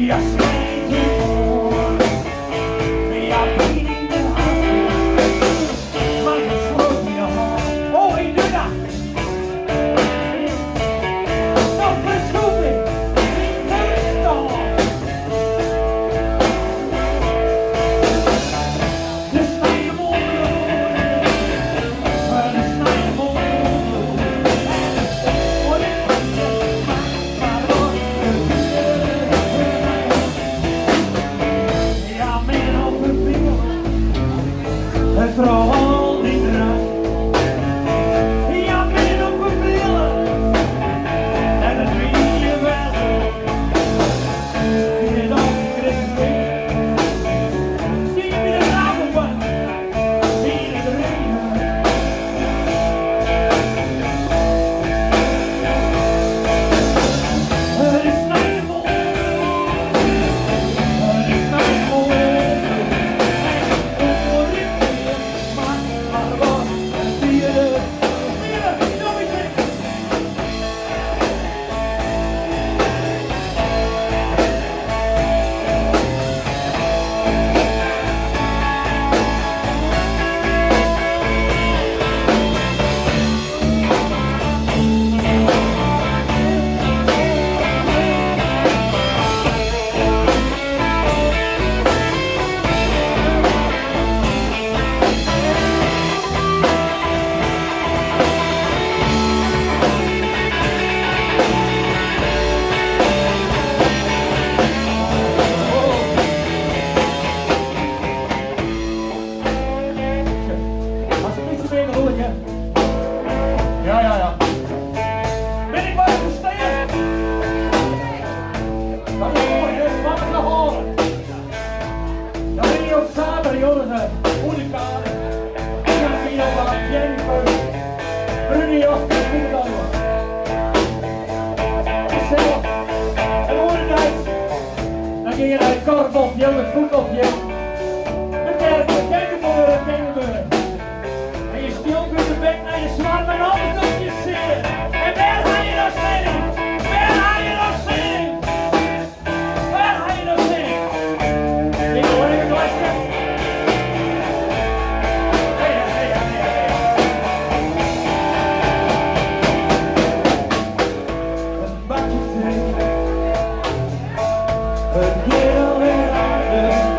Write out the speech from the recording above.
Jag slänger till på. Jag blir inte hans. Man är svårt jag har. Åh, i döda! De förstod mig. Min huvudstad. Det slänger mål. För det slänger mål. Och det kanske man var. Jag menar för fel. Jag tror aldrig drar. Jag menar för fel. När det blir väl. Det är dagen gränsväg. Se mina navelband. Mina drömmar. Det slänger mål. Det slänger mål. Och det blir man var. Det är det. Jag vill se. Han springer sig egen roligt igen. Ja. Men det var inte sten. Vad är det? Vad ska ha det? Jag vill ju också det göra så här. Olika. Jag kan fira bara gäng för. Bruni jag ska spela då. Så. Det var det där. Jag ger dig ett korvboffjäll, ett fotbollfjäll. Men där, kan du börja. En je stil kunt de bek naar je zwart, maar alles dat je zin. En waar ga je dan zin? Waar ga je dan zin? Waar ga je dan zin? Ik hoor je luisteren. Hey. Een bakje thee. Een kerel weer aan de